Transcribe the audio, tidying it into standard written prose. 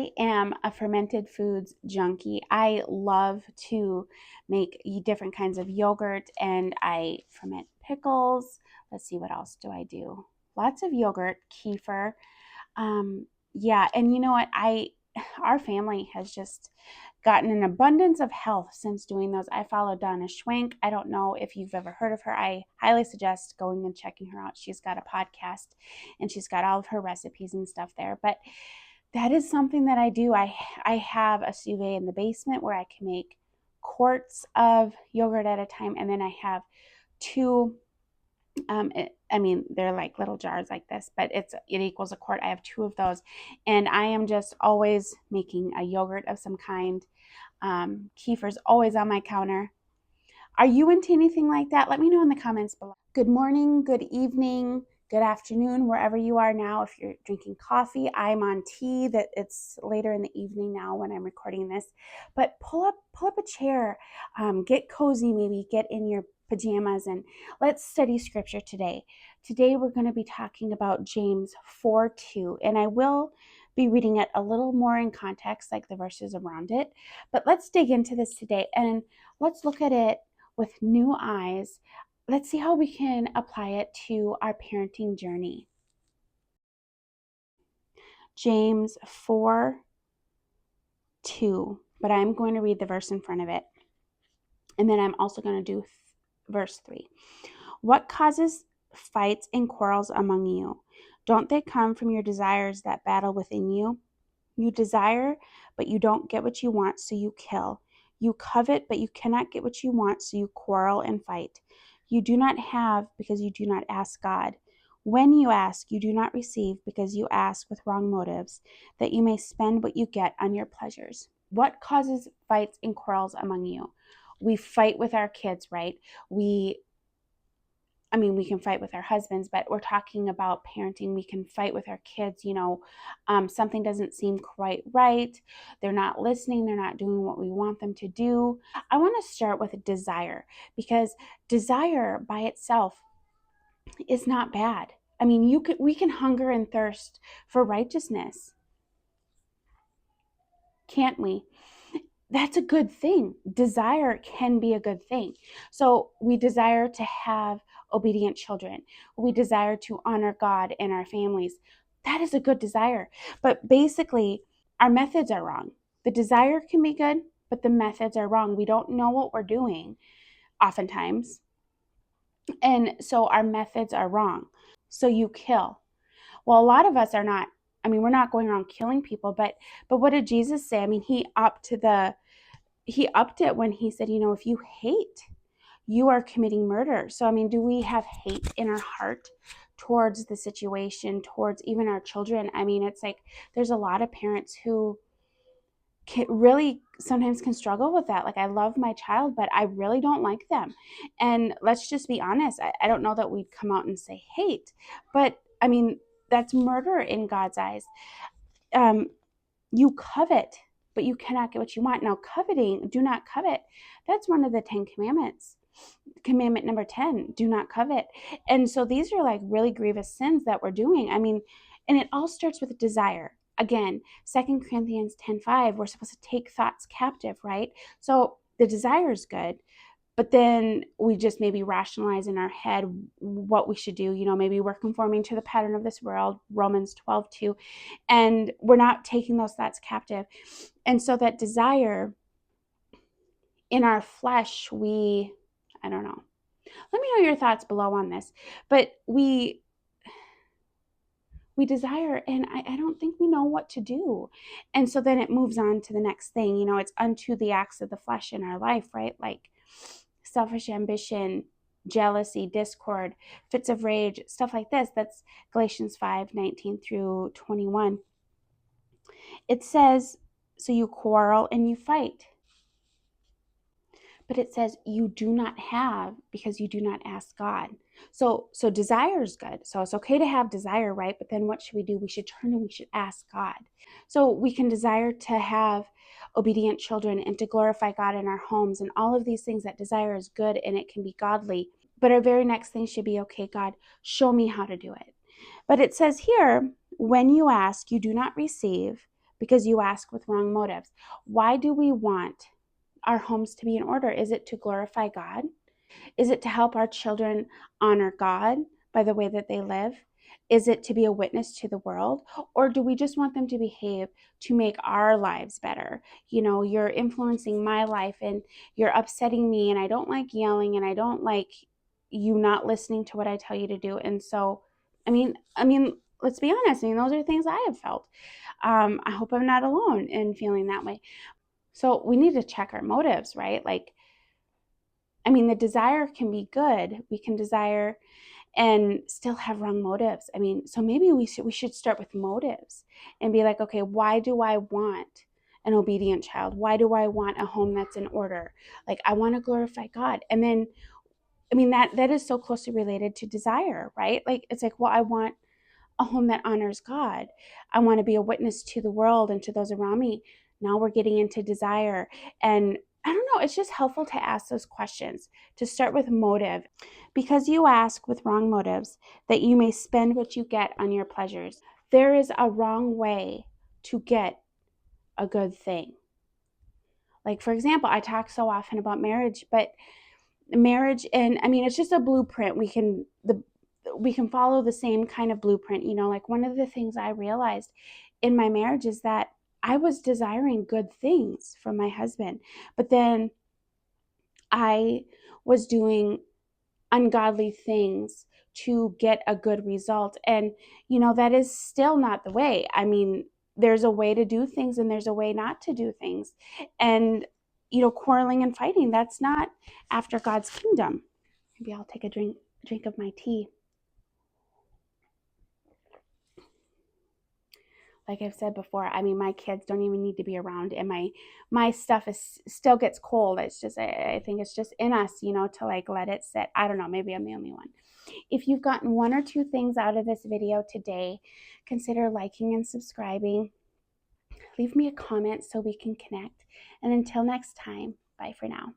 I am a fermented foods junkie. I love to make different kinds of yogurt, and I ferment pickles. Let's see, what else do I do? Lots of yogurt, kefir. Yeah, and you know what? Our family has just gotten an abundance of health since doing those. I follow Donna Schwenk. I don't know if you've ever heard of her. I highly suggest going and checking her out. She's got a podcast and she's got all of her recipes and stuff there. But that is something that I do. I have a sous vide in the basement where I can make quarts of yogurt at a time, and then I have two. They're like little jars like this, but it equals a quart. I have two of those, and I am just always making a yogurt of some kind. Kefir's always on my counter. Are you into anything like that? Let me know in the comments below. Good morning, good evening, good afternoon, wherever you are now. If you're drinking coffee, I'm on tea. That it's later in the evening now when I'm recording this. But pull up a chair, get cozy, maybe get in your pajamas, and let's study scripture today. Today we're going to be talking about James 4:2, and I will be reading it a little more in context, like the verses around it. But let's dig into this today, and let's look at it with new eyes. Let's see how we can apply it to our parenting journey. James 4:2, but I'm going to read the verse in front of it. And then I'm also going to do verse 3. What causes fights and quarrels among you? Don't they come from your desires that battle within you? You desire, but you don't get what you want, so you kill. You covet, but you cannot get what you want, so you quarrel and fight. You do not have because you do not ask God. When you ask, you do not receive because you ask with wrong motives, that you may spend what you get on your pleasures. What causes fights and quarrels among you? We fight with our kids, right? We can fight with our husbands, but we're talking about parenting. We can fight with our kids. Something doesn't seem quite right. They're not listening. They're not doing what we want them to do. I want to start with a desire, because desire by itself is not bad. We can hunger and thirst for righteousness, can't we? That's a good thing. Desire can be a good thing. So we desire to have obedient children. We desire to honor God in our families. That is a good desire. But basically, our methods are wrong. The desire can be good, but the methods are wrong. We don't know what we're doing oftentimes. And so our methods are wrong. So you kill. Well, a lot of us are not. We're not going around killing people, but what did Jesus say? He upped it when he said, if you hate, you are committing murder. So, do we have hate in our heart towards the situation, towards even our children? It's like there's a lot of parents who really sometimes can struggle with that. Like, I love my child, but I really don't like them. And let's just be honest. I don't know that we'd come out and say hate, but that's murder in God's eyes. You covet, but you cannot get what you want. Now, coveting, do not covet. That's one of the 10 commandments. Commandment number 10, do not covet. And so these are like really grievous sins that we're doing. And it all starts with a desire. Again, 2 Corinthians 10:5, we're supposed to take thoughts captive, right? So the desire is good, but then we just maybe rationalize in our head what we should do. Maybe we're conforming to the pattern of this world, Romans 12:2, and we're not taking those thoughts captive. And so that desire in our flesh, I don't know. Let me know your thoughts below on this. But we desire, and I don't think we know what to do. And so then it moves on to the next thing. It's unto the acts of the flesh in our life, right? Like selfish ambition, jealousy, discord, fits of rage, stuff like this. That's Galatians 5:19-21. It says, so you quarrel and you fight. But it says you do not have because you do not ask God. So desire is good. So it's okay to have desire, right? But then what should we do? We should turn and we should ask God. So we can desire to have obedient children and to glorify God in our homes and all of these things. That desire is good and it can be godly. But our very next thing should be, okay, God, show me how to do it. But it says here, when you ask, you do not receive because you ask with wrong motives. Why do we want our homes to be in order? Is it to glorify God? Is it to help our children honor God by the way that they live? Is it to be a witness to the world? Or do we just want them to behave to make our lives better? You know, you're influencing my life and you're upsetting me, and I don't like yelling, and I don't like you not listening to what I tell you to do. And so, I mean, let's be honest. I mean, those are things I have felt. I hope I'm not alone in feeling that way. So we need to check our motives, right? Like, I mean, the desire can be good. We can desire and still have wrong motives. I mean, so maybe we should start with motives and be like, okay, why do I want an obedient child? Why do I want a home that's in order? Like, I want to glorify God. And then, I mean, that is so closely related to desire, right? Like, it's like, well, I want a home that honors God. I want to be a witness to the world and to those around me. Now we're getting into desire. And I don't know, it's just helpful to ask those questions, to start with motive, because you ask with wrong motives that you may spend what you get on your pleasures. There is a wrong way to get a good thing. Like, for example, I talk so often about marriage, but marriage, and I mean, it's just a blueprint. We can follow the same kind of blueprint. You know, like, one of the things I realized in my marriage is that I was desiring good things from my husband, but then I was doing ungodly things to get a good result. And, you know, that is still not the way. I mean, there's a way to do things and there's a way not to do things. And, you know, quarreling and fighting, that's not after God's kingdom. Maybe I'll take a drink of my tea. Like I've said before, I mean, my kids don't even need to be around, and my stuff is still gets cold. It's just, I think it's just in us, you know, to like let it sit. I don't know, maybe I'm the only one. If you've gotten one or two things out of this video today, consider liking and subscribing. Leave me a comment so we can connect. And until next time, bye for now.